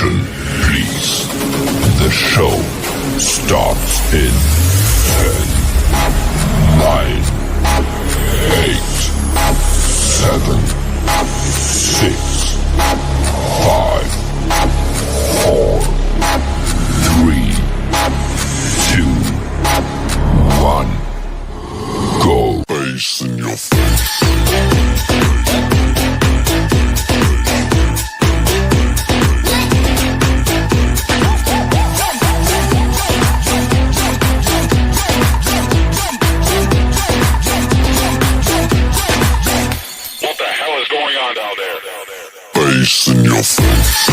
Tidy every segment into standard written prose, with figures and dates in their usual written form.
Attention, please. The show starts in 10, 9, 8, 7, 6, 5, 4, 3, 2, 1. Go. Bass in your face. Bass in your face.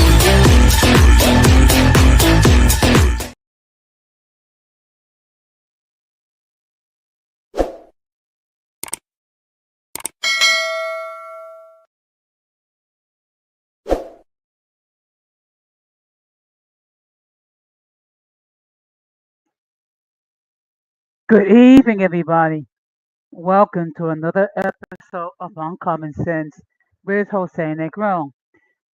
Good evening, everybody. Welcome to another episode of Uncommon Sense with Jose Negron.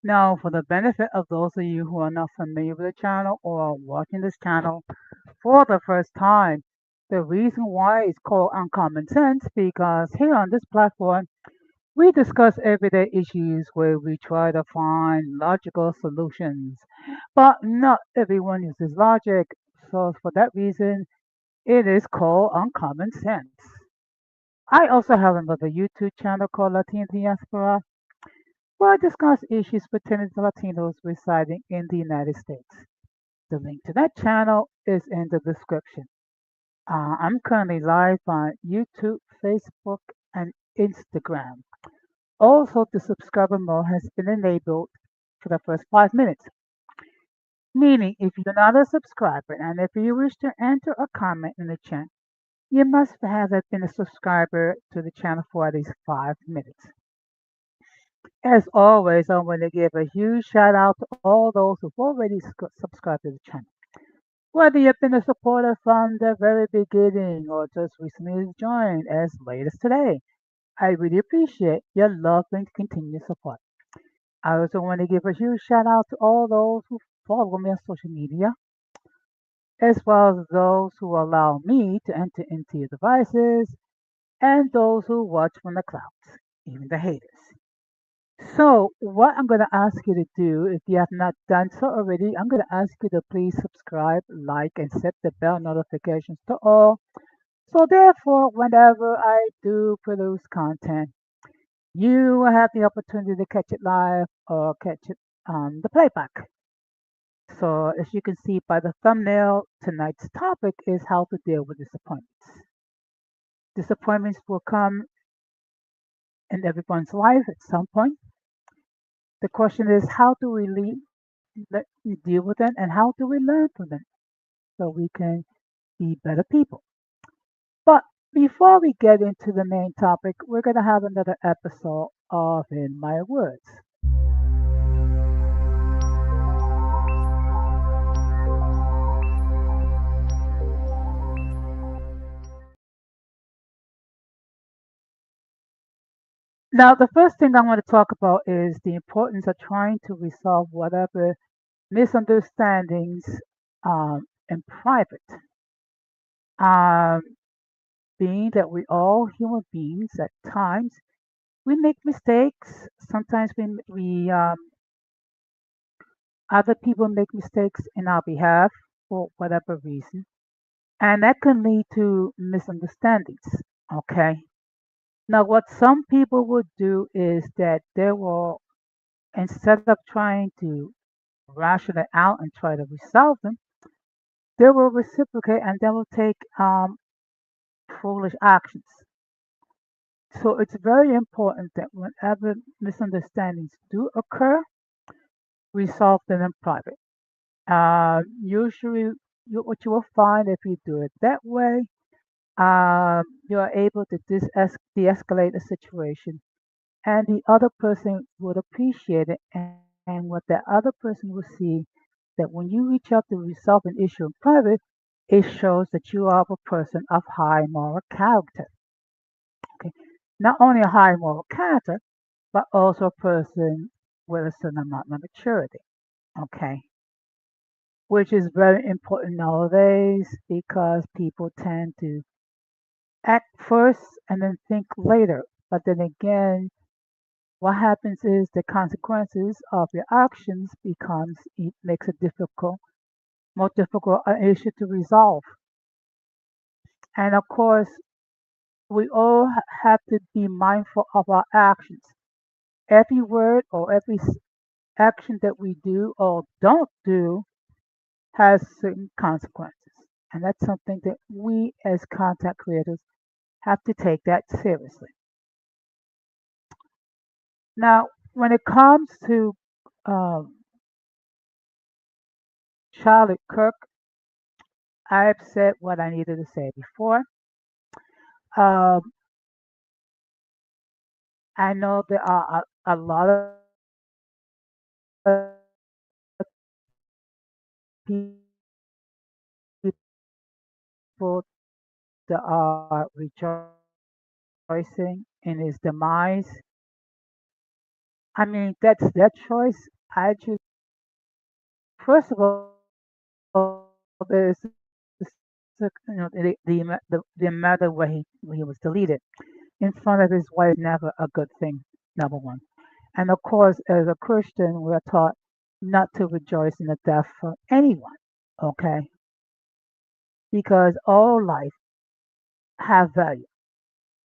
Now, for the benefit of those of you who are not familiar with the channel or are watching this channel for the first time, the reason why it's called Uncommon Sense because here on this platform, we discuss everyday issues where we try to find logical solutions. But not everyone uses logic, so for that reason, it is called Uncommon Sense. I also have another YouTube channel called Latina Diaspora where I discuss issues pertaining to Latinos residing in the United States. The link to that channel is in the description. I'm currently live on YouTube, Facebook, and Instagram. Also, the subscriber mode has been enabled for the first 5 minutes, meaning if you're not a subscriber and if you wish to enter a comment in the chat, you must have been a subscriber to the channel for at least 5 minutes. As always, I want to give a huge shout out to all those who've already subscribed to the channel. Whether you've been a supporter from the very beginning or just recently joined as late as today, I really appreciate your love and continued support. I also want to give a huge shout out to all those who follow me on social media, as well as those who allow me to enter into your devices, and those who watch from the clouds, even the haters. So, what I'm going to ask you to do, if you have not done so already, I'm going to ask you to please subscribe, like, and set the bell notifications to all. So, therefore, whenever I do produce content, you will have the opportunity to catch it live or catch it on the playback. So, as you can see by the thumbnail, tonight's topic is how to deal with disappointments. Disappointments will come in everyone's life at some point. The question is, how do we deal with them and how do we learn from them so we can be better people? But before we get into the main topic, we're going to have another episode of In My Words. Now, the first thing I want to talk about is the importance of trying to resolve whatever misunderstandings in private. Um, being that we all human beings, at times we make mistakes. Sometimes other people make mistakes in our behalf for whatever reason, and that can lead to misunderstandings. Okay. Now, what some people would do is that they will, instead of trying to ration it out and try to resolve them, they will reciprocate and they will take foolish actions. So it's very important that whenever misunderstandings do occur, resolve them in private. Usually, what you will find if you do it that way, you are able to de-escalate a situation, and the other person would appreciate it, and what the other person will see that when you reach out to resolve an issue in private, it shows that you are a person of high moral character. Okay, not only a high moral character, but also a person with a certain amount of maturity. Okay, which is very important nowadays because people tend to act first and then think later. But then again, what happens is the consequences of your actions becomes it makes it difficult, more difficult an issue to resolve. And of course, we all have to be mindful of our actions. Every word or every action that we do or don't do has certain consequences. And that's something that we as content creators have to take that seriously. Now, when it comes to um, Charlotte Kirk, I've said what I needed to say before. Um, I know there are a lot of people that are rejoicing in his demise. I mean, that's their choice. I just, first of all, there's the matter where he was deleted in front of his wife never a good thing. Number one, and of course, as a Christian, we're taught not to rejoice in the death of anyone. Okay, because all life have value,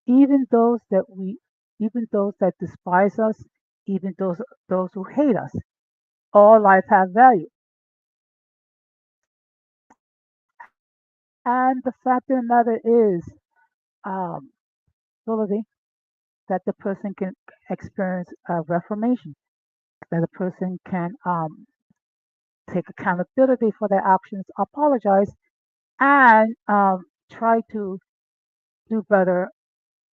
even those that we, even those that despise us, even those who hate us. All life have value, and the fact of the matter is, um, ability that the person can experience a reformation, that a person can take accountability for their actions, apologize, and try to do better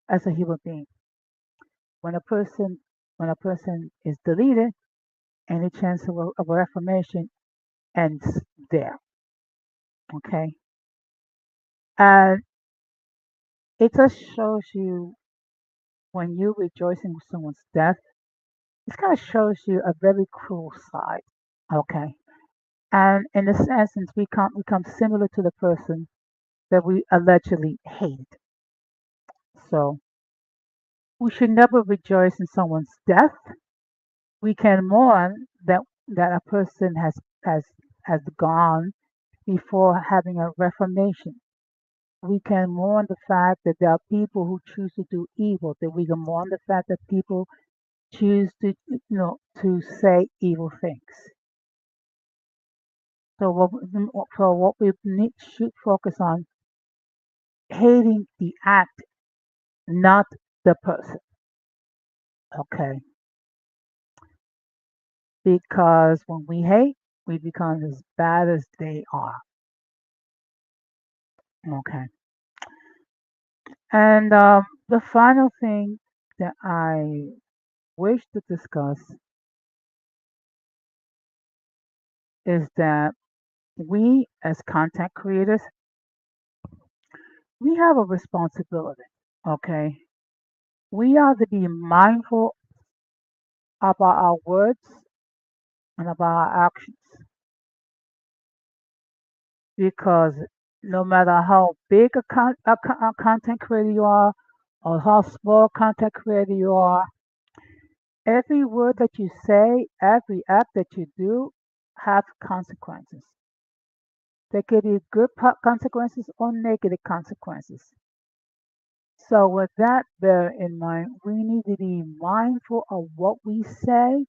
as a human being. When a person when a person is deleted, any chance of a reformation ends there. Okay, and it just shows you when you rejoicing with someone's death, it kind of shows you a very cruel side. Okay, and in this essence, we can't become similar to the person that we allegedly hate. So we should never rejoice in someone's death. We can mourn that a person has gone before having a reformation. We can mourn the fact that there are people who choose to do evil. That we can mourn the fact that people choose to say evil things. So what we should focus on hating the act, not the person. Okay, because when we hate, we become as bad as they are. Okay. And the final thing that I wish to discuss is that we, as content creators, we have a responsibility. Okay. We are to be mindful about our words and about our actions because no matter how big a content creator you are or how small content creator you are, every word that you say, every act that you do have consequences. There could be good consequences or negative consequences. So, with that bear in mind, we need to be mindful of what we say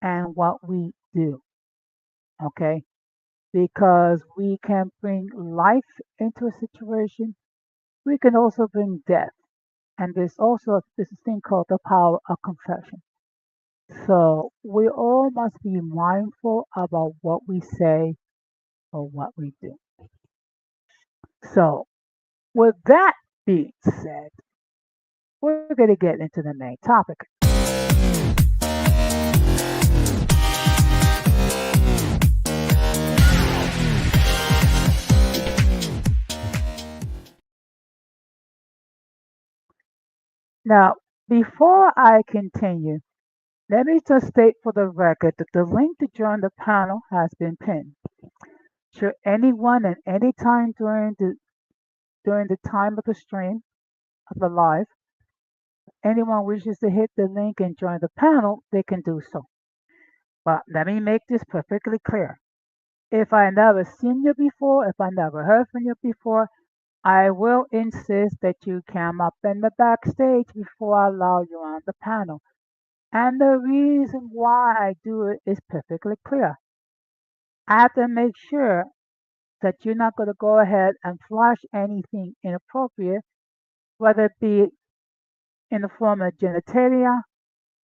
and what we do. Okay? Because we can bring life into a situation, we can also bring death. And there's also this thing called the power of confession. So, we all must be mindful about what we say or what we do. So, with that being said, we're going to get into the main topic. Now, before I continue, Let me just state for the record that the link to join the panel has been pinned. Should anyone at any time during the time of the stream of the live, anyone wishes to hit the link and join the panel, they can do so. But let me make this perfectly clear. If I never seen you before, if I never heard from you before, I will insist that you come up in the backstage before I allow you on the panel. And the reason why I do it is perfectly clear. I have to make sure that you're not going to go ahead and flash anything inappropriate, whether it be in the form of genitalia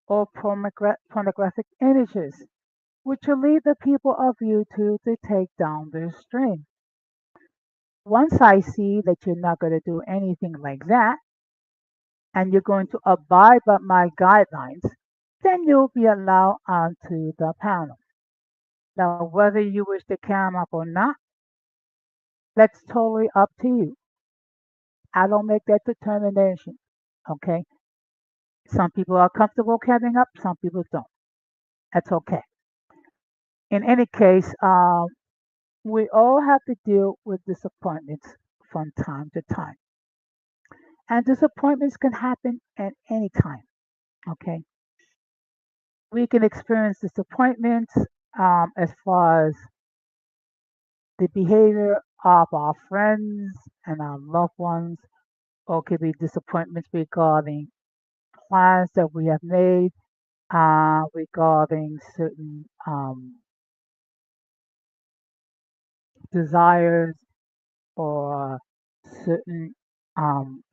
or pornographic images, which will lead the people of YouTube to take down their stream. Once I see that you're not going to do anything like that, and you're going to abide by my guidelines, then you'll be allowed onto the panel. Now, whether you wish to come up or not, that's totally up to you. I don't make that determination. Okay? Some people are comfortable coming up, some people don't. That's okay. In any case, we all have to deal with disappointments from time to time. And disappointments can happen at any time. Okay? We can experience disappointments as far as the behavior of our friends and our loved ones, or could be disappointments regarding plans that we have made, regarding certain desires or certain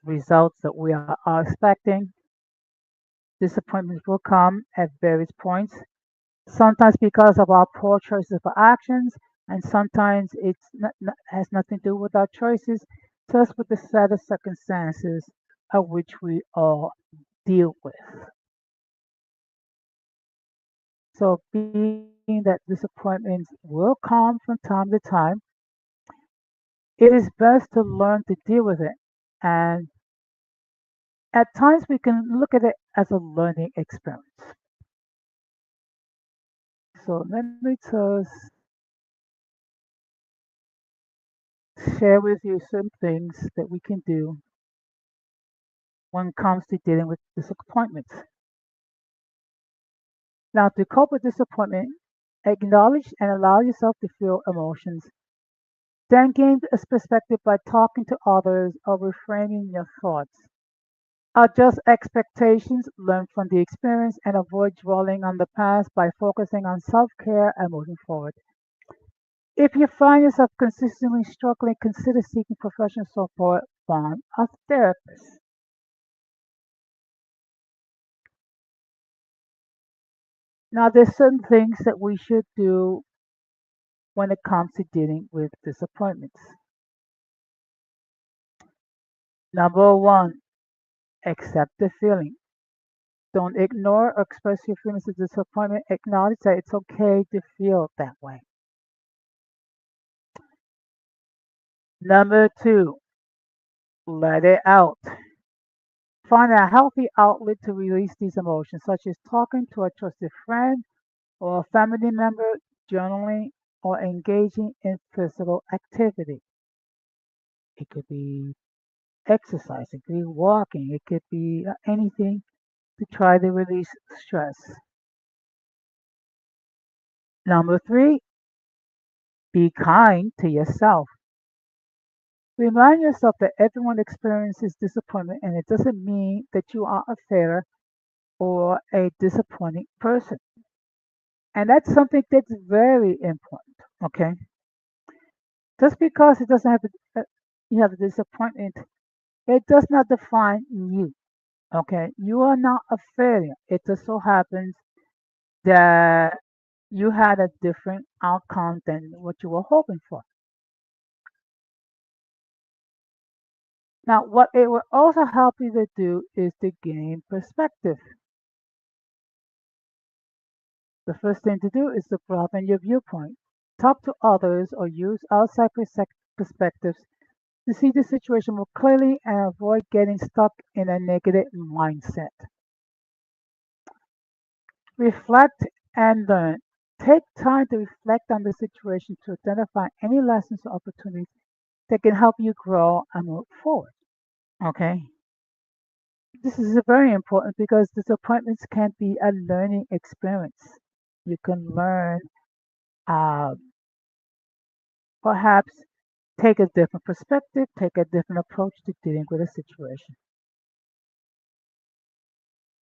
results that we are expecting. Disappointments will come at various points, sometimes because of our poor choices for actions, and sometimes has nothing to do with our choices, just with the set of circumstances of which we all deal with. So, being that disappointments will come from time to time, it is best to learn to deal with it. And at times, we can look at it as a learning experience. So, let me just share with you some things that we can do when it comes to dealing with disappointments. Now, to cope with disappointment, acknowledge and allow yourself to feel emotions. Then gain a perspective by talking to others or reframing your thoughts. Adjust expectations, learn from the experience, and avoid dwelling on the past by focusing on self care and moving forward. If you find yourself consistently struggling, consider seeking professional support from a therapist. Now, there's certain things that we should do when it comes to dealing with disappointments. Number one, accept the feeling. Don't ignore or express your feelings of disappointment. Acknowledge that it's okay to feel that way. Number two, let it out. Find a healthy outlet to release these emotions, such as talking to a trusted friend or a family member, journaling, or engaging in physical activity. It could be exercise, it could be walking, it could be anything to try to release stress. Number three, be kind to yourself. Remind yourself that everyone experiences disappointment and it doesn't mean that you are a failure or a disappointing person. And that's something that's very important. Okay. Just because it doesn't have you have a disappointment, it does not define you. Okay. You are not a failure. It just so happens that you had a different outcome than what you were hoping for. Now, what it will also help you to do is to gain perspective. The first thing to do is to broaden your viewpoint. Talk to others or use outside perspectives to see the situation more clearly and avoid getting stuck in a negative mindset. Reflect and learn. Take time to reflect on the situation to identify any lessons or opportunities that can help you grow and move forward. Okay? This is very important because disappointments can be a learning experience. You can learn, uh, perhaps take a different perspective, take a different approach to dealing with a situation.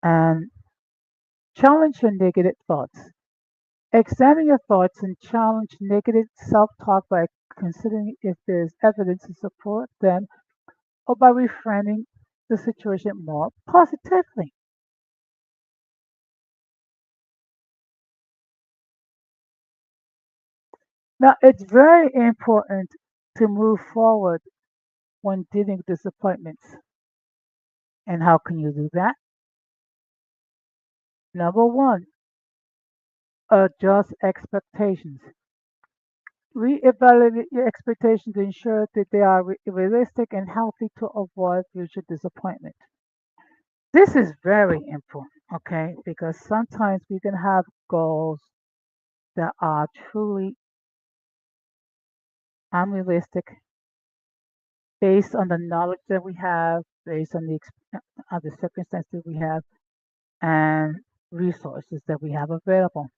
And challenge your negative thoughts. Examine your thoughts and challenge negative self talk by considering if there is evidence to support them or by reframing the situation more positively. Now, it's very important to move forward when dealing with disappointments. And how can you do that? Number one, adjust expectations. Reevaluate your expectations to ensure that they are realistic and healthy to avoid future disappointment. This is very important, okay? Because sometimes we can have goals that are truly unrealistic based on the knowledge that we have, based on the circumstances we have, and resources that we have available.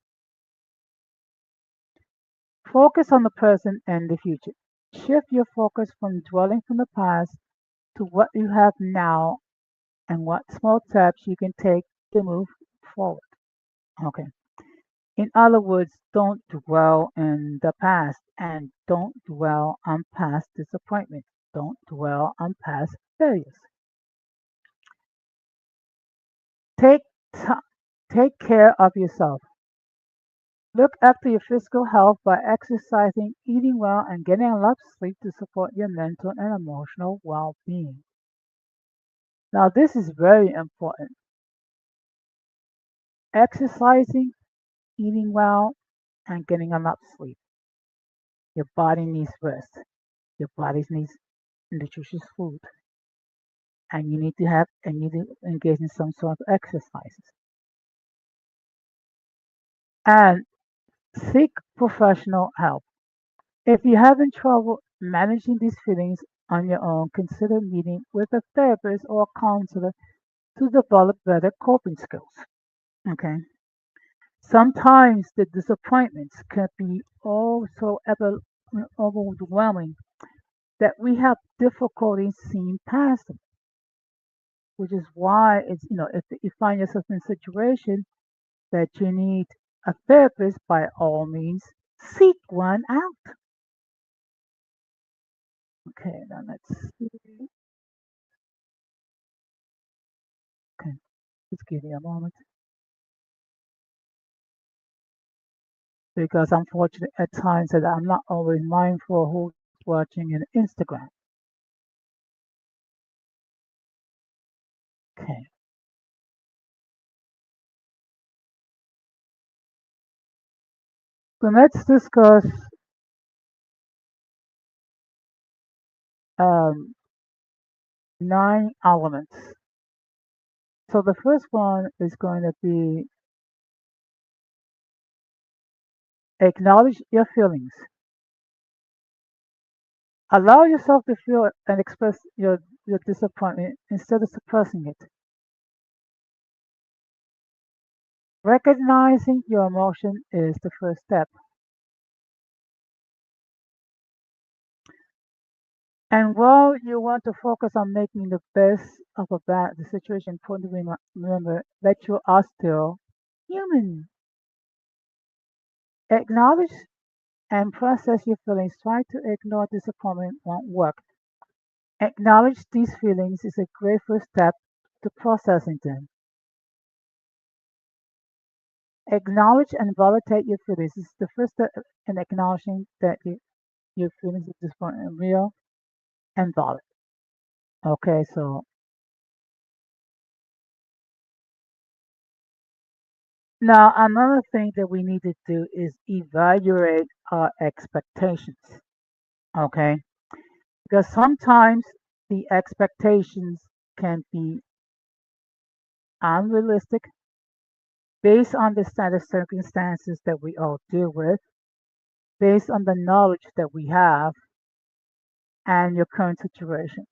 Focus on the present and the future. Shift your focus from dwelling from the past to what you have now and what small steps you can take to move forward. Okay. In other words, don't dwell in the past and don't dwell on past disappointments. Don't dwell on past failures. Take ti take care of yourself. Look after your physical health by exercising, eating well, and getting enough sleep to support your mental and emotional well-being. Now, this is very important. Exercising, eating well, and getting enough sleep. Your body needs rest. Your body needs nutritious food, and you need to engage in some sort of exercises. And seek professional help. If you're having trouble managing these feelings on your own, consider meeting with a therapist or a counselor to develop better coping skills. Okay. Sometimes the disappointments can be also overwhelming that we have difficulty seeing past them, which is why it's, if you find yourself in a situation that you need a therapist, by all means, seek one out. Okay, now let's see. Okay, just give me a moment because unfortunately at times that I'm not always mindful who's watching in Instagram. Okay, so let's discuss um, 9 elements. So the first one is going to be acknowledge your feelings. Allow yourself to feel and express your disappointment instead of suppressing it. Recognizing your emotion is the first step. And while you want to focus on making the best of the situation, important to remember that you are still human. Acknowledge and process your feelings. Try to ignore disappointment won't work. Acknowledge these feelings is a great first step to processing them. Acknowledge and validate your feelings. This is the first step in acknowledging that your feelings of disappointment are real and valid. Okay, so now another thing that we need to do is evaluate our expectations. Okay, because sometimes the expectations can be unrealistic based on the set of circumstances that we all deal with, based on the knowledge that we have and your current situation.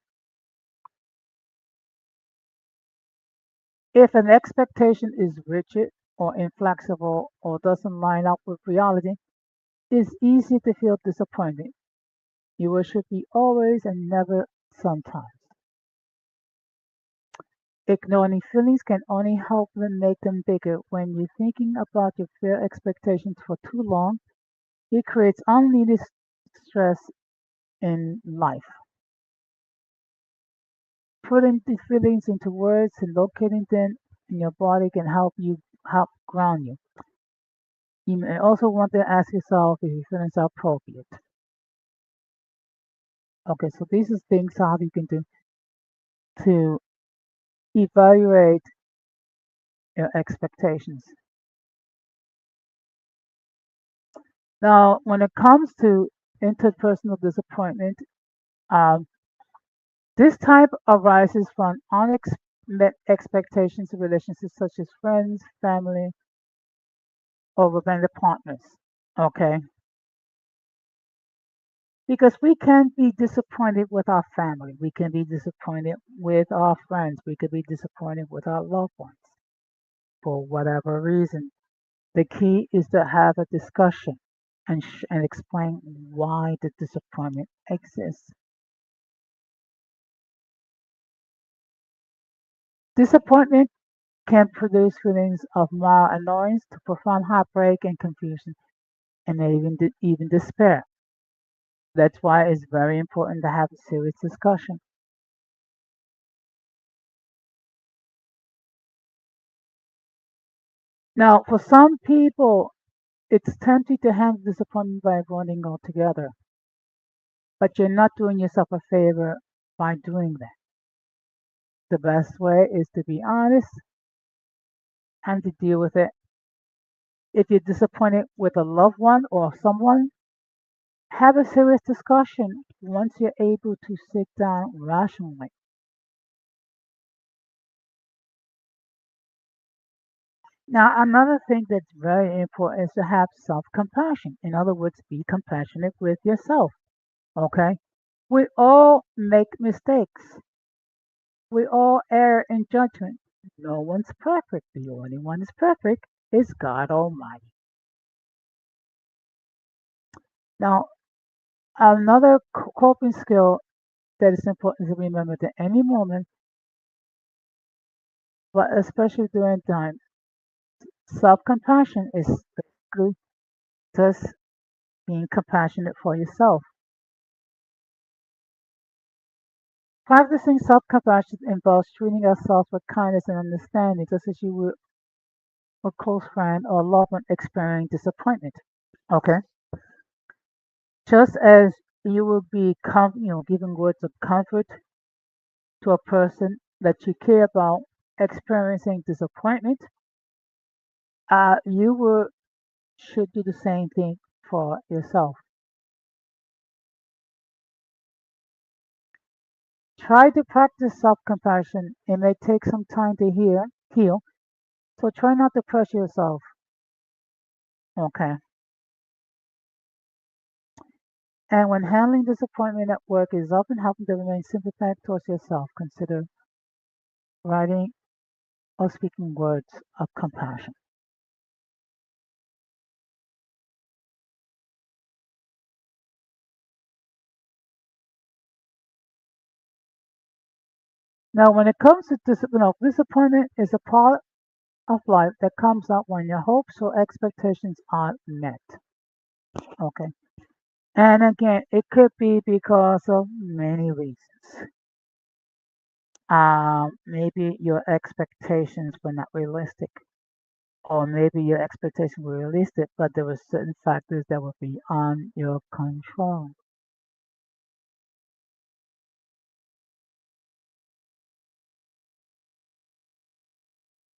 If an expectation is rigid or inflexible or doesn't line up with reality, it's easy to feel disappointed. You should be always and never sometimes. Ignoring feelings can only help them make them bigger. When you're thinking about your fear expectations for too long, it creates unneeded stress in life. Putting the feelings into words and locating them in your body can help ground you. You may also want to ask yourself if your feelings are appropriate. Okay, so these are things how you can do to evaluate your expectations. Now, when it comes to interpersonal disappointment, um, this type arises from unmet expectations in relationships such as friends, family, or romantic partners. Okay, because we can be disappointed with our family, we can be disappointed with our friends, we could be disappointed with our loved ones for whatever reason. The key is to have a discussion and explain why the disappointment exists. Disappointment can produce feelings of mild annoyance to profound heartbreak and confusion, and even despair. That's why it's very important to have a serious discussion. Now, for some people, it's tempting to handle disappointment by avoiding altogether, but you're not doing yourself a favor by doing that. The best way is to be honest and to deal with it. If you're disappointed with a loved one or someone, have a serious discussion once you're able to sit down rationally. Now, another thing that's very important is to have self compassion. In other words, be compassionate with yourself. Okay? We all make mistakes, we all err in judgment. No one's perfect. The only one is perfect is God Almighty. Now, another coping skill that is important to remember that any moment, but especially during time, self compassion is basically just being compassionate for yourself. Practicing self compassion involves treating ourselves with kindness and understanding, just as you would a close friend or loved one experiencing disappointment. Okay? Just as you will be giving words of comfort to a person that you care about experiencing disappointment, you will should do the same thing for yourself. Try to practice self-compassion. It may take some time to heal, so try not to pressure yourself. Okay. And when handling disappointment at work, it is often helpful to remain sympathetic towards yourself. Consider writing or speaking words of compassion. Now, when it comes to disappointment is a part of life that comes up when your hopes or expectations aren't met. Okay. And again, it could be because of many reasons. Maybe your expectations were not realistic, or maybe your expectations were realistic, but there were certain factors that were beyond your control.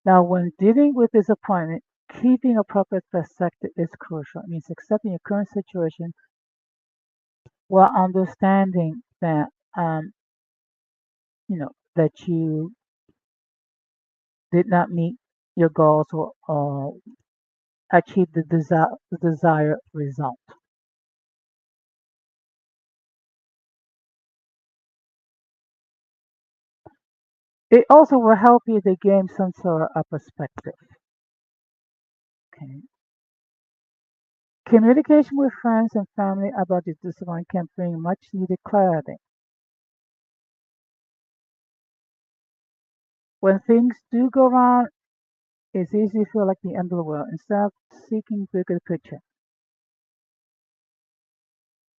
Now, when dealing with disappointment, keeping a proper perspective is crucial. It means accepting your current situation while understanding that that you did not meet. your goals will achieve the desired result. It also will help you to gain some sort of perspective. Okay. Communication with friends and family about your discipline can bring much needed clarity. When things do go wrong, it's easy to feel like the end of the world instead of seeking bigger picture.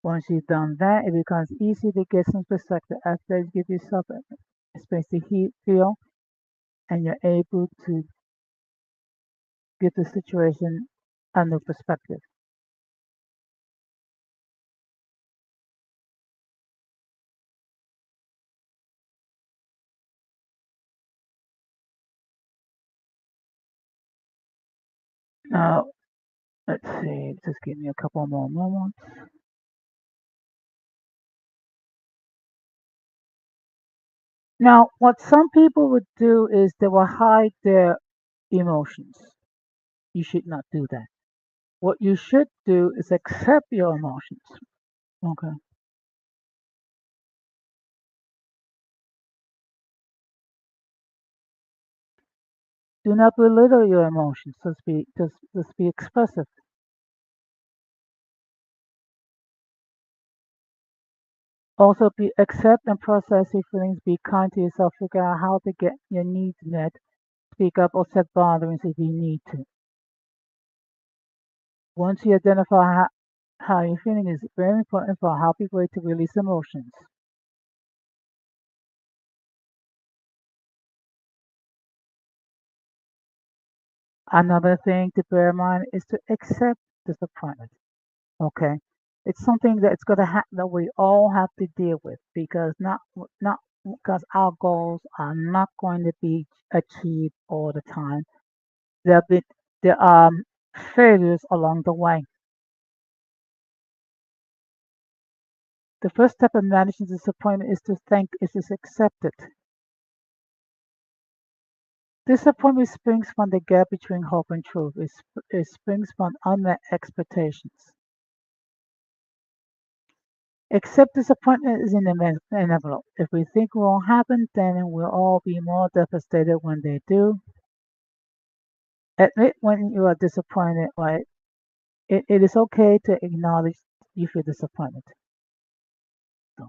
Once you've done that, it becomes easy to get some perspective after you give yourself a space to feel, and you're able to give the situation a new perspective. Now, let's see, just give me a couple more moments. Now, what some people would do is they will hide their emotions. You should not do that. What you should do is accept your emotions. Okay. Do not belittle your emotions. Just be expressive. Also, be accept and process your feelings. Be kind to yourself. Figure out how to get your needs met. Speak up or set boundaries if you need to. Once you identify how you're feeling, is very important for a healthy way to release emotions. Another thing to bear in mind is to accept disappointment. Okay, it's something that it's gonna that we all have to deal with because not because our goals are not going to be achieved all the time. There be there are failures along the way. The first step in managing disappointment is to accept it. Disappointment springs from the gap between hope and truth. It springs from unmet expectations. Accept disappointment is inevitable. If we think it won't happen, then we'll all be more devastated when they do. Admit when you are disappointed, right? It is okay to acknowledge you feel disappointed. So,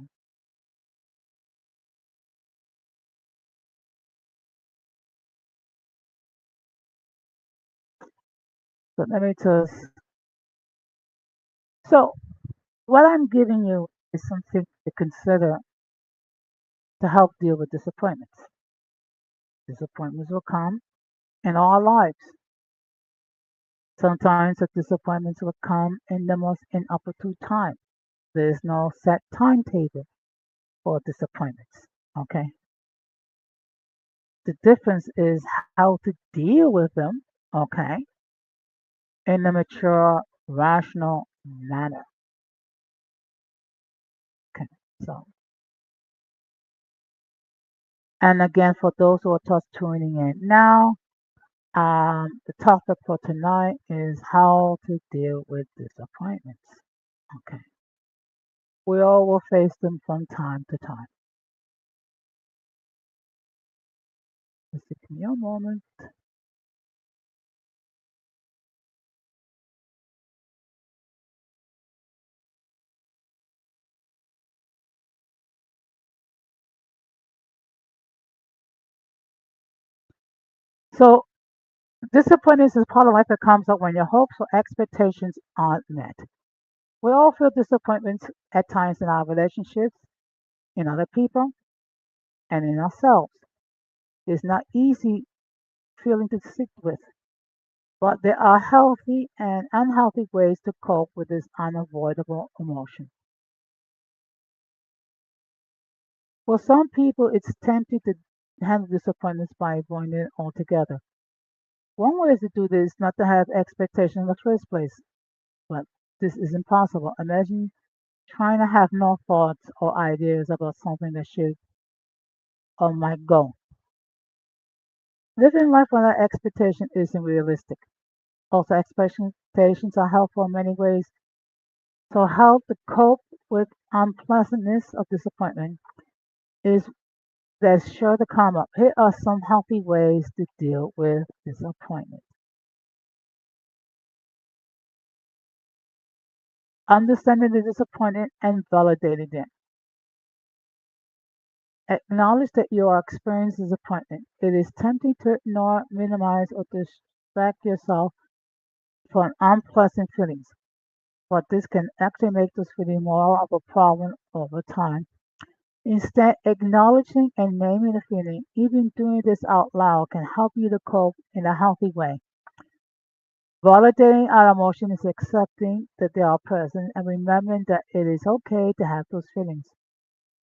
so let me just. So what I'm giving you is something to consider to help deal with disappointments. Disappointments will come in our lives. Sometimes the disappointments will come in the most inopportune time. There is no set timetable for disappointments. Okay. The difference is how to deal with them. Okay. In a mature, rational manner. Okay. So, and again, for those who are just tuning in now, the topic for tonight is how to deal with disappointments. Okay. We all will face them from time to time. Just give me a moment. So, disappointment is part of life that comes up when your hopes or expectations aren't met. We all feel disappointments at times in our relationships, in other people, and in ourselves. It's not easy feeling to sit with, but there are healthy and unhealthy ways to cope with this unavoidable emotion. For some people, it's tempting to handle disappointments by avoiding it altogether. One way to do this is not to have expectations in the first place, but this is impossible. Imagine trying to have no thoughts or ideas about something that should or might go. Living life without expectation isn't realistic. Also, expectations are helpful in many ways. So, how to cope with unpleasantness of disappointment is that's sure to come up. Here are some healthy ways to deal with disappointment. Understanding the disappointment and validating it. Acknowledge that you are experiencing disappointment. It is tempting to ignore, minimize, or distract yourself from unpleasant feelings, but this can actually make those feelings more of a problem over time. Instead, acknowledging and naming the feeling, even doing this out loud, can help you to cope in a healthy way. Validating our emotions is accepting that they are present and remembering that it is okay to have those feelings.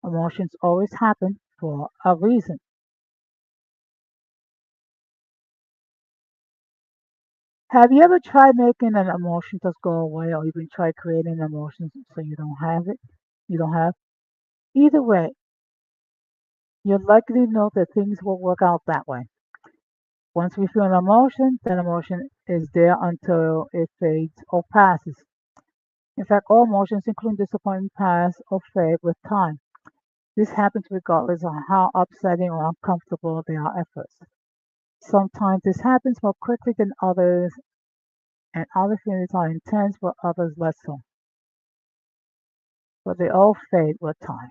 Emotions always happen for a reason. Have you ever tried making an emotion just go away or even tried creating emotions so you don't have it? You don't have? Either way, you're likely to know that things will work out that way. Once we feel an emotion, that emotion is there until it fades or passes. In fact, all emotions, including disappointment, pass or fade with time. This happens regardless of how upsetting or uncomfortable they are at first. Sometimes this happens more quickly than others, and other feelings are intense while others less so, but they all fade with time.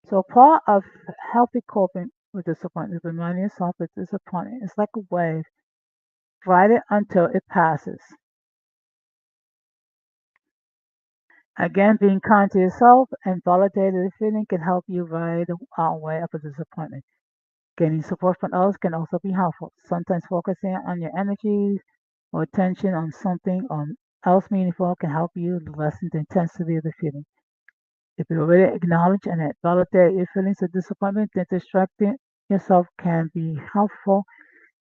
So part of healthy coping with disappointment is reminding yourself that disappointment is like a wave. Ride it until it passes. Again, being kind to yourself and validating the feeling can help you ride our way of a disappointment. Gaining support from others can also be helpful. Sometimes focusing on your energy or attention on something else meaningful can help you lessen the intensity of the feeling. If you already acknowledge and validate your feelings of disappointment, then distracting yourself can be helpful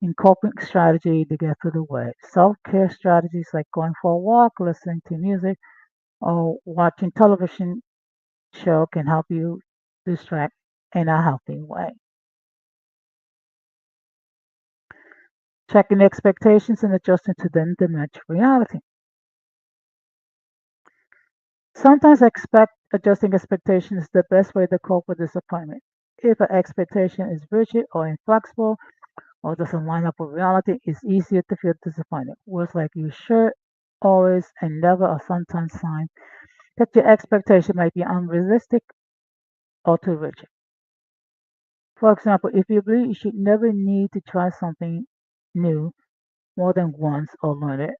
in coping strategy to get through the way. Self-care strategies like going for a walk, listening to music, or watching television show can help you distract in a healthy way. Checking expectations and adjusting to them to match reality. Sometimes adjusting expectations is the best way to cope with disappointment. If an expectation is rigid or inflexible or doesn't line up with reality, it's easier to feel disappointed. Words like you should, always, and never are sometimes signs that your expectation might be unrealistic or too rigid. For example, if you believe you should never need to try something new more than once or learn it,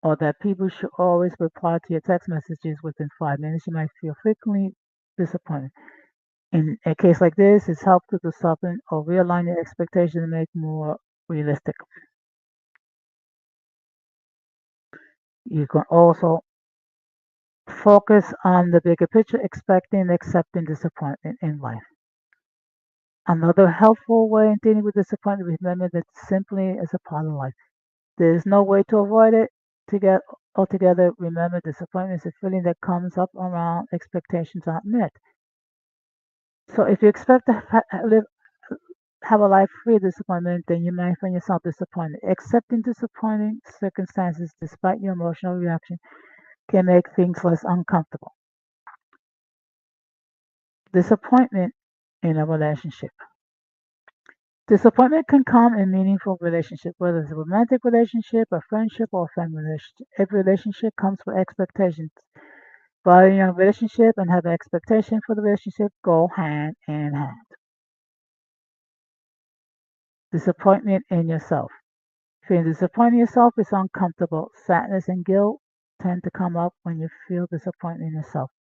or that people should always reply to your text messages within 5 minutes, you might feel frequently disappointed. In a case like this, it's helpful to soften or realign your expectations and make more realistic. You can also focus on the bigger picture, expecting and accepting disappointment in life. Another helpful way in dealing with disappointment is remember that simply is a part of life. There is no way to avoid it to get altogether. Remember, disappointment is a feeling that comes up around expectations aren't met. So if you expect to have a life free of disappointment, then you might find yourself disappointed. Accepting disappointing circumstances despite your emotional reaction can make things less uncomfortable. Disappointment in a relationship. Disappointment can come in meaningful relationship, whether it's a romantic relationship, a friendship, or a family relationship. Every relationship comes with expectations. Valuing your relationship and having expectation for the relationship go hand in hand. Disappointment in yourself. Feeling disappointed in yourself is uncomfortable. Sadness and guilt tend to come up when you feel disappointed in yourself.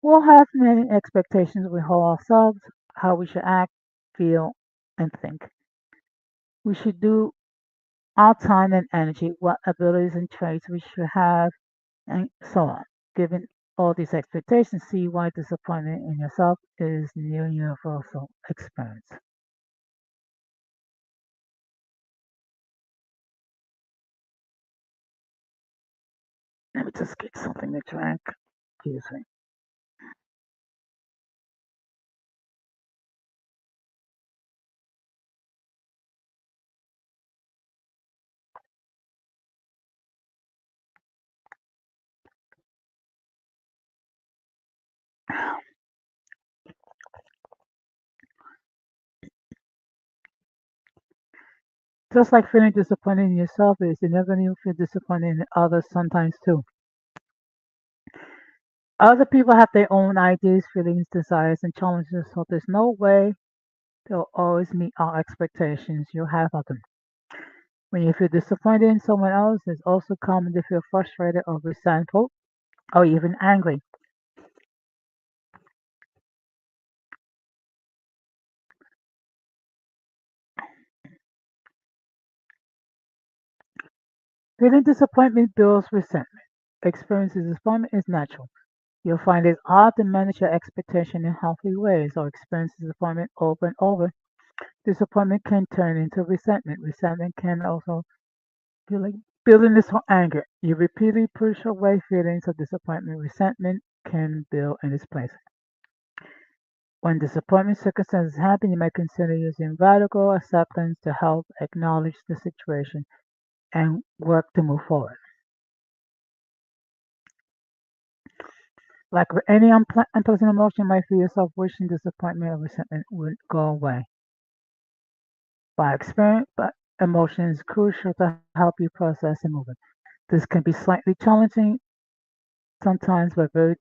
We'll have many expectations we hold ourselves, how we should act, feel, and think. We should do our time and energy, what abilities and traits we should have, and so on. Given all these expectations, see why disappointment in yourself is near universal experience. Let me just get something to drink. Excuse me. Just like feeling disappointed in yourself is inevitably you feel disappointed in others sometimes too. Other people have their own ideas, feelings, desires, and challenges, so there's no way they'll always meet our expectations you have of them. When you feel disappointed in someone else, it's also common to feel frustrated or resentful or even angry. Feeling disappointment builds resentment. Experiencing disappointment is natural. You'll find it's hard to manage your expectation in healthy ways or experience disappointment over and over. Disappointment can turn into resentment. Resentment can also feel like building this anger. You repeatedly push away feelings of disappointment. Resentment can build in its place. When disappointment circumstances happen, you may consider using radical acceptance to help acknowledge the situation and work to move forward. Like with any unpleasant emotion, you might feel yourself wishing disappointment or resentment would go away. By experience, but emotion is crucial to help you process and move it. This can be slightly challenging sometimes, but very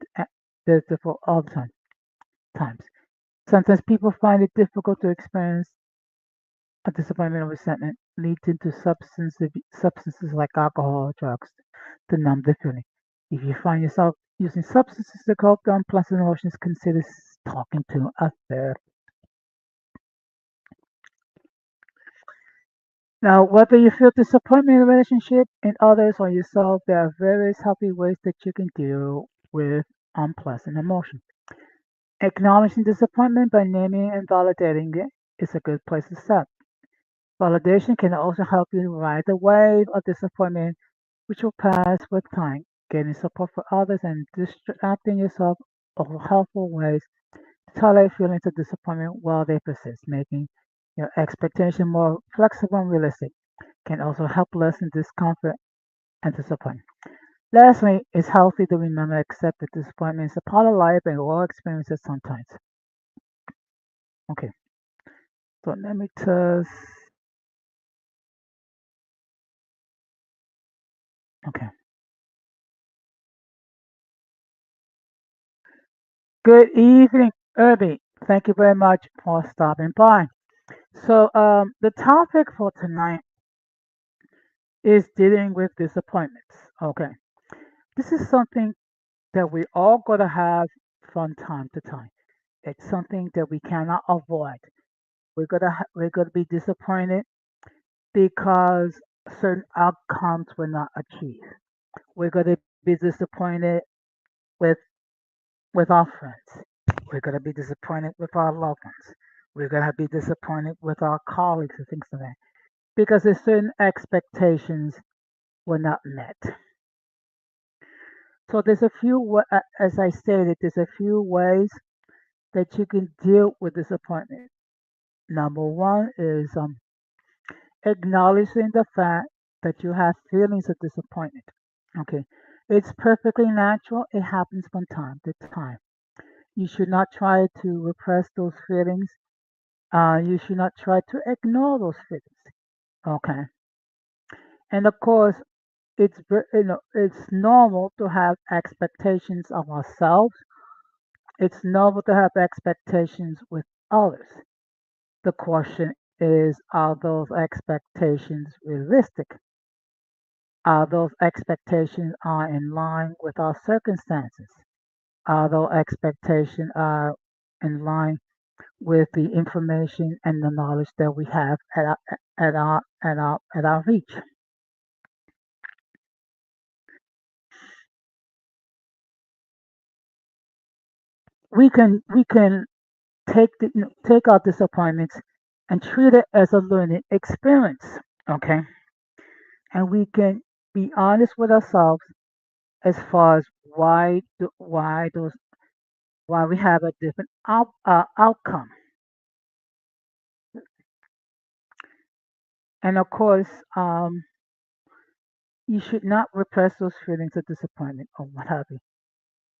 difficult all the times. Sometimes people find it difficult to experience a disappointment or resentment, leading to substances like alcohol or drugs to numb the feeling. If you find yourself using substances to cope with unpleasant emotions, consider talking to a therapist. Now, whether you feel disappointment in a relationship, in others, or yourself, there are various healthy ways that you can deal with unpleasant emotions. Acknowledging disappointment by naming and validating it is a good place to start. Validation can also help you ride the wave of disappointment, which will pass with time. Getting support for others and distracting yourself are helpful ways to tolerate feelings of disappointment while they persist, making your expectation more flexible and realistic. Can also help lessen discomfort and disappointment. Lastly, it's healthy to remember accept that disappointment is a part of life and we all experience it sometimes. Okay, so let me just. Okay. Good evening, Irby. Thank you very much for stopping by. So, the topic for tonight is dealing with disappointments. Okay, this is something that we all gotta have from time to time. It's something that we cannot avoid. We're gonna be disappointed because certain outcomes were not achieved. We're gonna be disappointed with with our friends. We're gonna be disappointed with our loved ones. We're gonna be disappointed with our colleagues and things like that because there's certain expectations were not met. So there's a few, as I stated, there's a few ways that you can deal with disappointment. Number one is acknowledging the fact that you have feelings of disappointment. Okay, it's perfectly natural. It happens from time to time. You should not try to repress those feelings. You should not try to ignore those feelings. Okay, and of course, it's normal to have expectations of ourselves. It's normal to have expectations with others. The question is, are those expectations realistic? Are those expectations are in line with our circumstances? Are those expectations are in line with the information and the knowledge that we have at our reach? We can take our disappointments and treat it as a learning experience. Okay, and we can be honest with ourselves as far as why we have a different outcome. And of course, you should not repress those feelings of disappointment or what have you.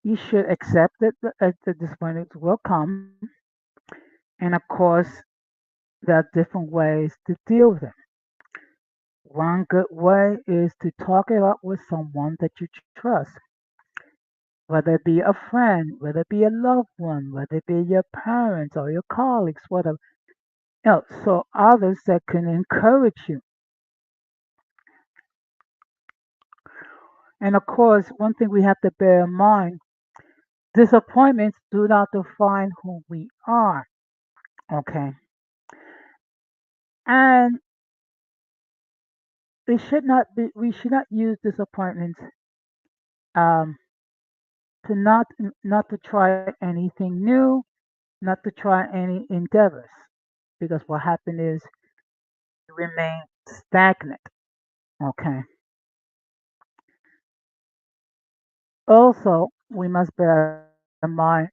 You should accept that the disappointments will come, and of course, there are different ways to deal with them. One good way is to talk it up with someone that you trust, whether it be a friend, whether it be a loved one, whether it be your parents or your colleagues, whatever. So others that can encourage you. And of course, one thing we have to bear in mind, disappointments do not define who we are. Okay. And we should not use disappointments um, to not to try anything new, not to try any endeavors, because what happened is you remain stagnant. Okay. Also, we must bear in mind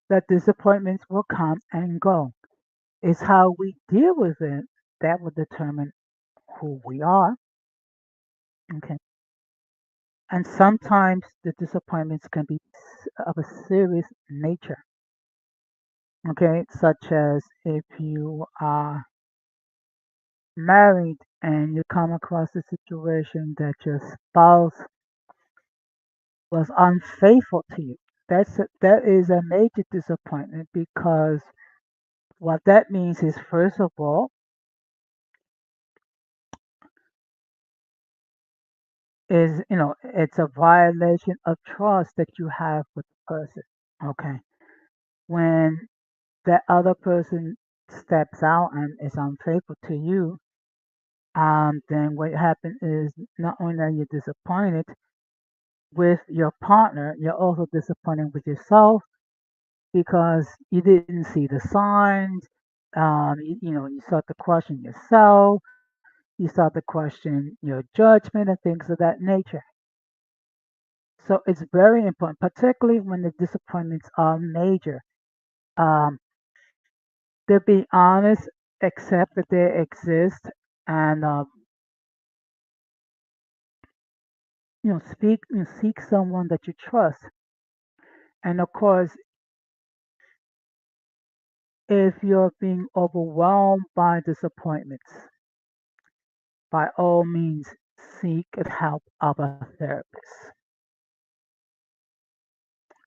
that disappointments will come and go. It's how we deal with it that will determine who we are. Okay. And sometimes the disappointments can be of a serious nature. Okay. Such as if you are married and you come across a situation that your spouse was unfaithful to you. That is a major disappointment because what that means is, first of all, is it's a violation of trust that you have with the person. Okay, when that other person steps out and is unfaithful to you, then what happens is not only are you disappointed with your partner, you're also disappointed with yourself because you didn't see the signs. You start to question yourself. You start to question your judgment and things of that nature. So it's very important, particularly when the disappointments are major. Um, to be honest, accept that they exist, and seek someone that you trust. And of course, if you're being overwhelmed by disappointments, by all means, seek the help of a therapist.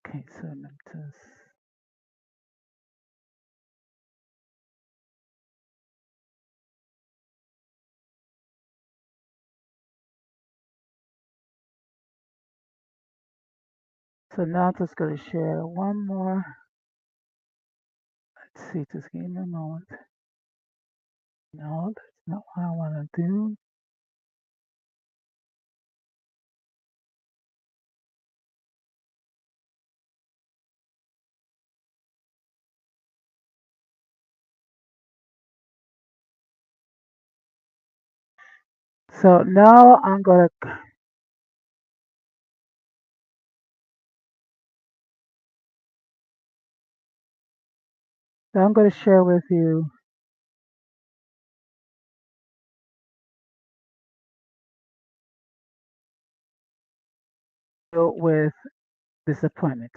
Okay, so let me just. So now I'm just going to share one more. Let's see, just give me a moment. No, that's not what I want to do. So now I'm going to share with you with disappointment.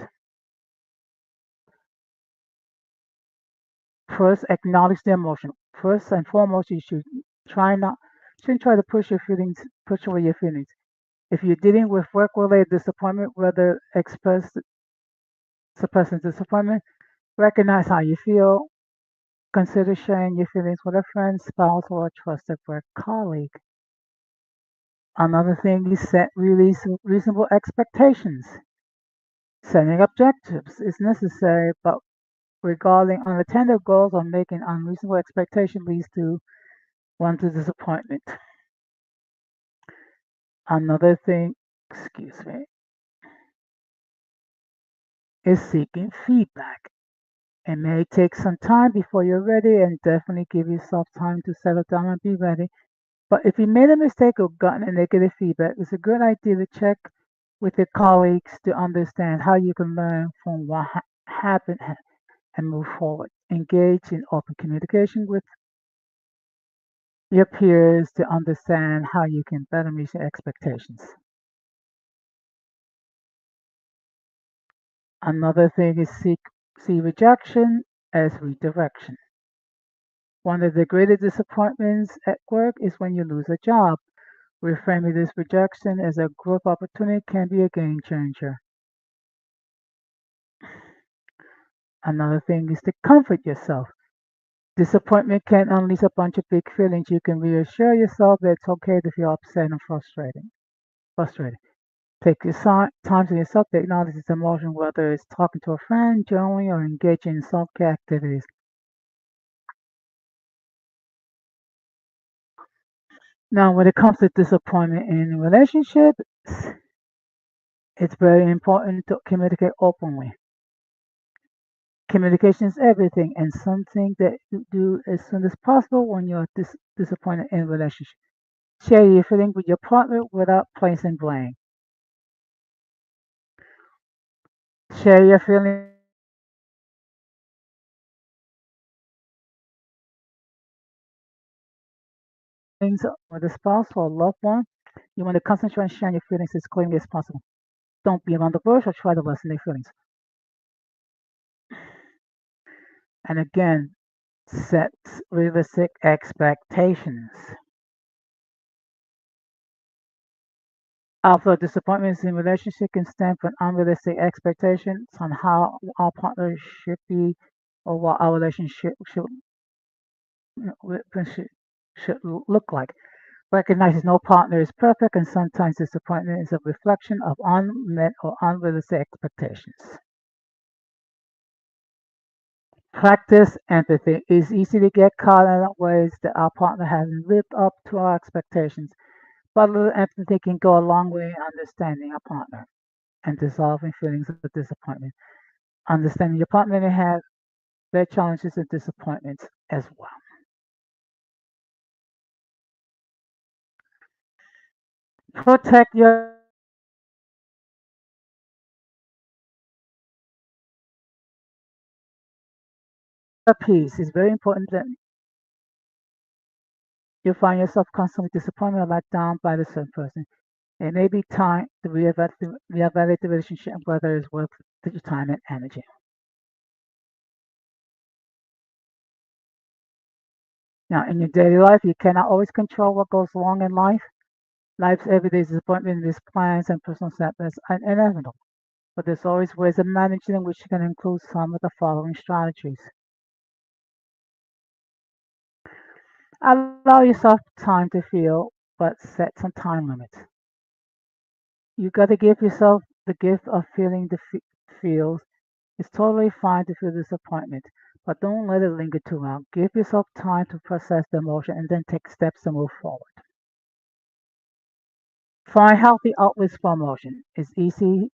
First, acknowledge the emotion. First and foremost, you should try not shouldn't try to push away your feelings. If you're dealing with work-related disappointment, whether expressed suppressing disappointment, recognize how you feel. Consider sharing your feelings with a friend, spouse, or a trusted work colleague. Another thing is set really reasonable expectations. Setting objectives is necessary, but regarding unattainable goals or making unreasonable expectation leads to one to disappointment. Another thing, excuse me, is seeking feedback. It may take some time before you're ready, and definitely give yourself time to settle down and be ready. But if you made a mistake or gotten a negative feedback, it's a good idea to check with your colleagues to understand how you can learn from what happened and move forward. Engage in open communication with your peers to understand how you can better meet your expectations. Another thing is see rejection as redirection. One of the greatest disappointments at work is when you lose a job. Reframing this rejection as a growth opportunity can be a game changer. Another thing is to comfort yourself. Disappointment can unleash a bunch of big feelings. You can reassure yourself that it's okay to feel upset and frustrated. Take your time to yourself to acknowledge this emotion, whether it's talking to a friend, journaling, or engaging in self-care activities. Now, when it comes to disappointment in relationships, it's very important to communicate openly. Communication is everything, and something that you do as soon as possible when you're disappointed in a relationship. Share your feelings with your partner without placing blame. Share your feelings with a spouse or a loved one. You want to concentrate on sharing your feelings as clearly as possible. Don't be around the bush or try to lessen their feelings. And again, set realistic expectations. Although disappointments in relationship can stem from unrealistic expectations on how our partner should be or what our relationship should, should look like. Recognizes no partner is perfect, and sometimes disappointment is a reflection of unmet or unrealistic expectations. Practice empathy. It's easy to get caught in ways that our partner hasn't lived up to our expectations, but a little empathy can go a long way in understanding our partner and dissolving feelings of disappointment. Understanding your partner may have their challenges and disappointments as well. Protect your peace. It's very important that you find yourself constantly disappointed or let down by the same person. It may be time to reevaluate the relationship and whether it's worth your time and energy. Now, in your daily life, you cannot always control what goes wrong in life. Life's everyday disappointments, plans, and personal setbacks are inevitable, but there's always ways of managing them, which can include some of the following strategies. Allow yourself time to feel, but set some time limits. You got to give yourself the gift of feeling the feels. It's totally fine to feel disappointment, but don't let it linger too long. Give yourself time to process the emotion and then take steps to move forward. Find healthy outlets for emotion. It's easy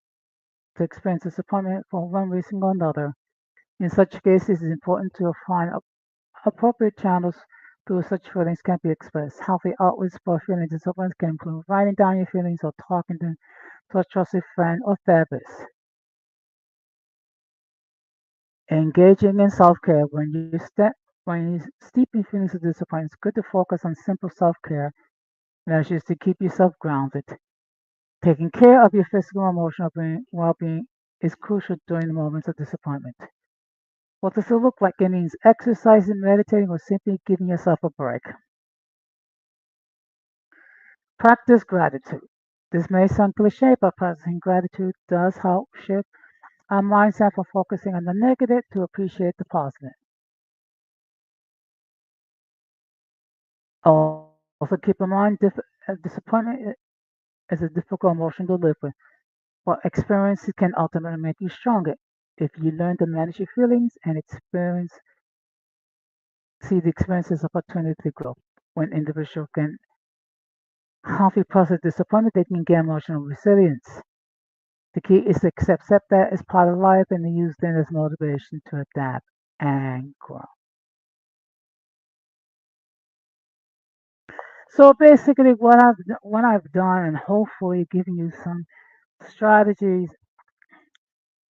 to experience disappointment for one reason or another. In such cases, it's important to find appropriate channels through such feelings can be expressed. Healthy outlets for feeling disappointment can include writing down your feelings or talking to a trusted friend or therapist. Engaging in self-care when you steep in feelings of disappointment, it's good to focus on simple self-care measures to keep yourself grounded. Taking care of your physical and emotional well-being is crucial during the moments of disappointment. What does it look like? It means exercising, meditating, or simply giving yourself a break. Practice gratitude. This may sound cliche, but practicing gratitude does help shift our mindset from focusing on the negative to appreciate the positive. Also, keep in mind disappointment is a difficult emotion to live with, but experience can ultimately make you stronger. If you learn to manage your feelings and see the experience as opportunity to grow. When individuals can healthy process disappointment, they can gain emotional resilience. The key is to accept setback as part of life and to use them as motivation to adapt and grow. So basically, what I've done, and hopefully giving you some strategies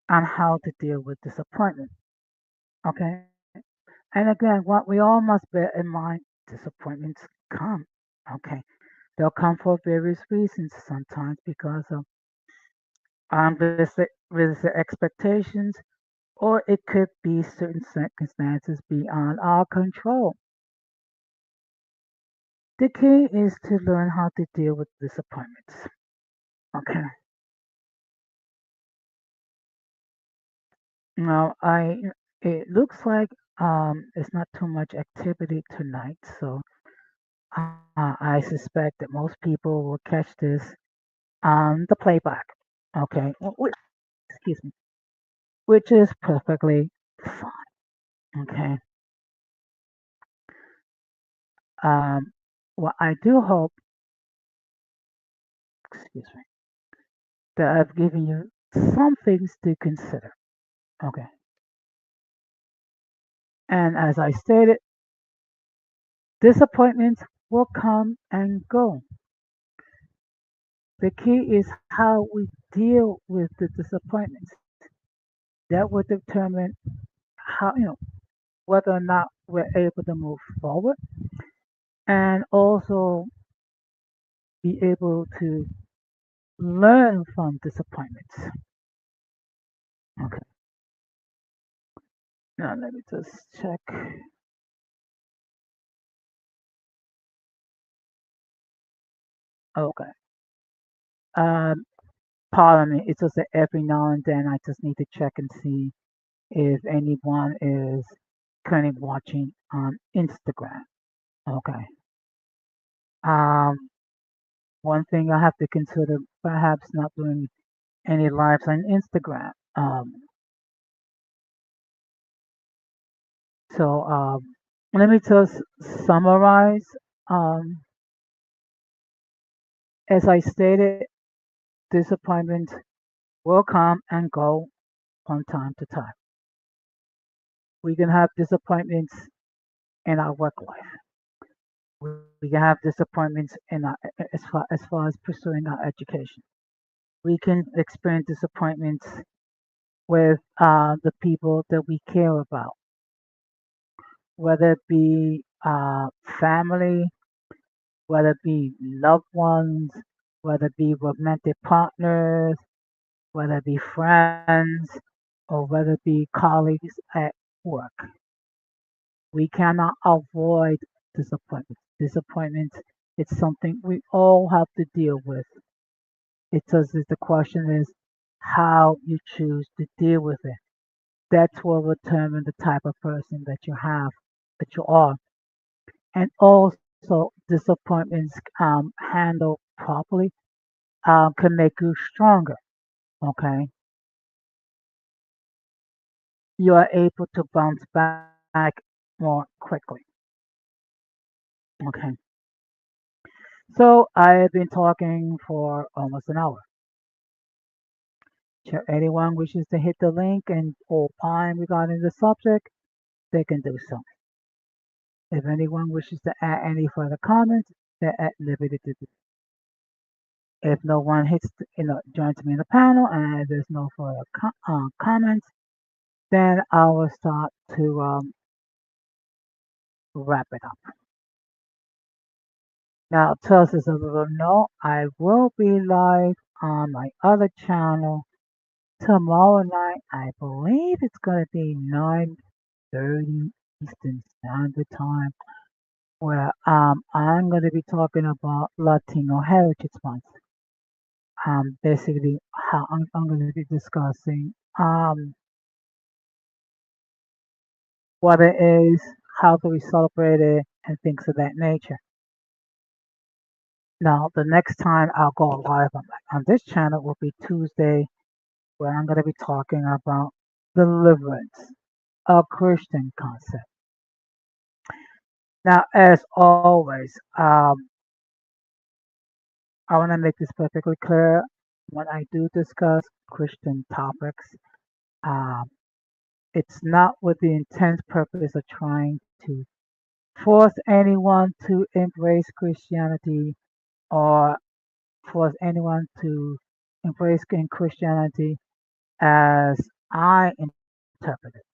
on how to deal with disappointment. Okay, and again, what we all must bear in mind: disappointments come. Okay, they'll come for various reasons. Sometimes because of unrealistic expectations, or it could be certain circumstances beyond our control. The key is to learn how to deal with disappointments. Okay. Now, it looks like it's not too much activity tonight, so I suspect that most people will catch this on the playback. Okay. Excuse me, which is perfectly fine. Okay. Um, well, I do hope, excuse me, that I've given you some things to consider. Okay. And as I stated, disappointments will come and go. The key is how we deal with the disappointments. That will determine how, whether or not we're able to move forward and also be able to learn from disappointments. Okay. Now let me just check. Okay. Um, Pardon me. It's just that every now and then I just need to check and see if anyone is currently watching on Instagram. Okay. Um, One thing I have to consider perhaps not doing any lives on Instagram. So let me just summarize. Um, as I stated, disappointments will come and go from time to time. We can have disappointments in our work life. We can have disappointments in as far as pursuing our education. We can experience disappointments with the people that we care about, whether it be family, whether it be loved ones, whether it be romantic partners, whether it be friends, or whether it be colleagues at work. We cannot avoid disappointments. Disappointments, it's something we all have to deal with. It's just that the question is how you choose to deal with it. That's what will determine the type of person that you are. And also, disappointments handled properly can make you stronger. Okay, you are able to bounce back more quickly. Okay, so I have been talking for almost an hour. If anyone wishes to hit the link and opine regarding the subject, they can do so. If anyone wishes to add any further comments, they're at liberty to do. If no one joins me in the panel and there's no further comments, then I will start to wrap it up. Now, just as a little note, I will be live on my other channel tomorrow night. I believe it's going to be 9:30 Eastern Standard Time, where I'm going to be talking about Latino Heritage Month. Basically, how I'm going to be discussing what it is, how do we celebrate it, and things of that nature. Now, the next time I'll go live on this channel will be Tuesday, where I'm going to be talking about deliverance, a Christian concept. Now, as always, I want to make this perfectly clear. When I do discuss Christian topics, um, it's not with the intense purpose of trying to force anyone to embrace Christianity or force anyone to embrace in Christianity as I interpret it.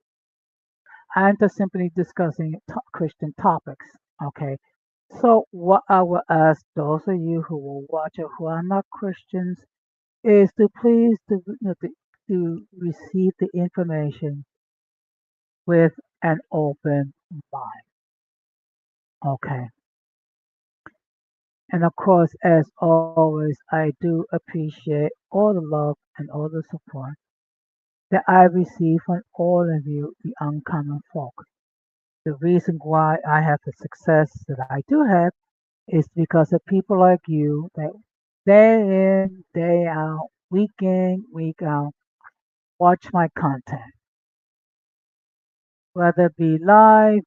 I'm just simply discussing Christian topics. Okay. So what I will ask those of you who will watch or who are not Christians is to please to receive the information with an open mind. Okay. And of course, as always, I do appreciate all the love and all the support that I receive from all of you, the uncommon folk. The reason why I have the success that I do have is because of people like you that day in, day out, week in, week out, watch my content, whether it be live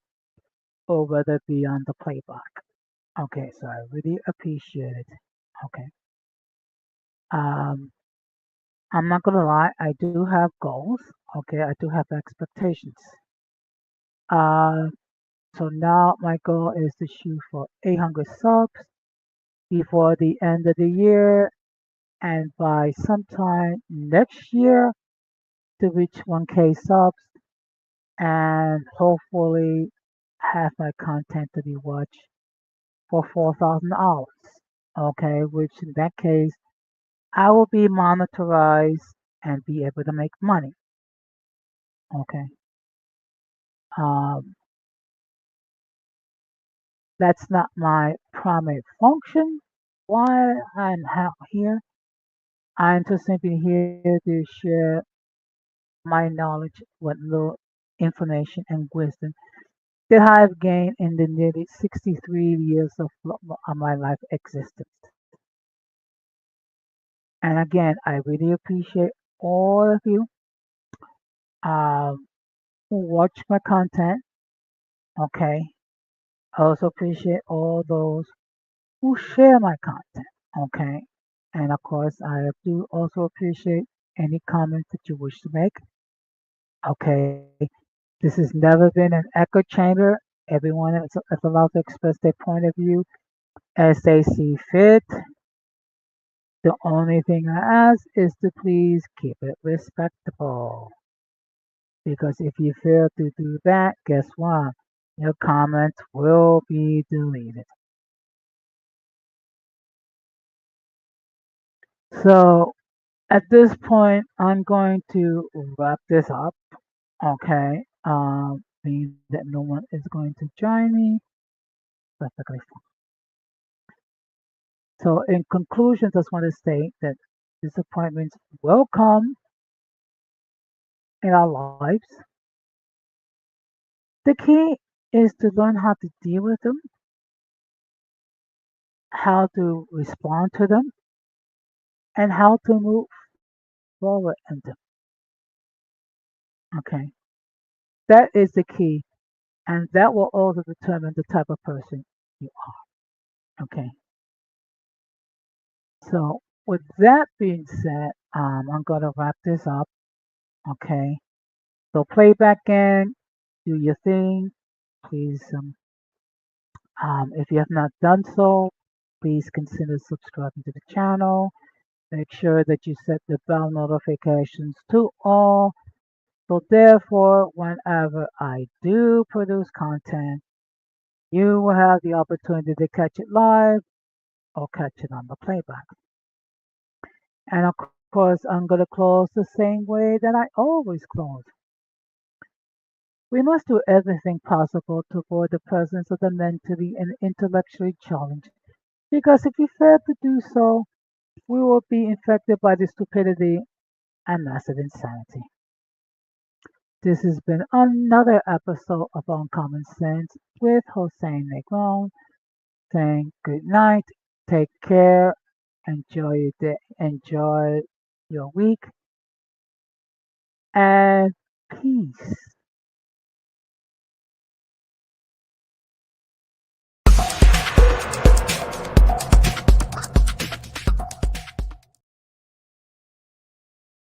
or whether it be on the playback. Okay, so I really appreciate it. Okay. Um, I'm not gonna lie, I do have goals. Okay, I do have expectations. Uh, so now my goal is to shoot for 800 subs before the end of the year, and by sometime next year to reach 1K subs, and hopefully have my content to be watched for 4,000 hours. Okay, which in that case, I will be monetized and be able to make money. Okay. Um, that's not my primary function. Why I'm here, I'm just simply here to share my knowledge, what little information and wisdom that I've gained in the nearly 63 years of my life existence. And again, I really appreciate all of you um, who watch my content. Okay. I also appreciate all those who share my content. Okay. And of course, I do also appreciate any comments that you wish to make. Okay. This has never been an echo chamber. Everyone is allowed to express their point of view as they see fit. The only thing I ask is to please keep it respectable. Because if you fail to do that, guess what? Your comments will be deleted. So at this point, I'm going to wrap this up. Okay. Being that no one is going to join me. Perfectly fine. So in conclusion, just want to state that disappointments will come in our lives. The key is to learn how to deal with them, how to respond to them, and how to move forward in them. Okay. That is the key. And that will also determine the type of person you are. Okay. So with that being said, I'm gonna wrap this up. Okay. So playback gang, do your thing. Please, if you have not done so, please consider subscribing to the channel. Make sure that you set the bell notifications to all. So therefore, whenever I do produce content, you will have the opportunity to catch it live or catch it on the playback. And of course, I'm going to close the same way that I always close. We must do everything possible to avoid the presence of the mentally and intellectually challenged, because if we fail to do so, we will be infected by the stupidity and massive insanity. This has been another episode of Uncommon Sense with Hossein Negron saying good night, take care, enjoy your day, enjoy your week, and peace.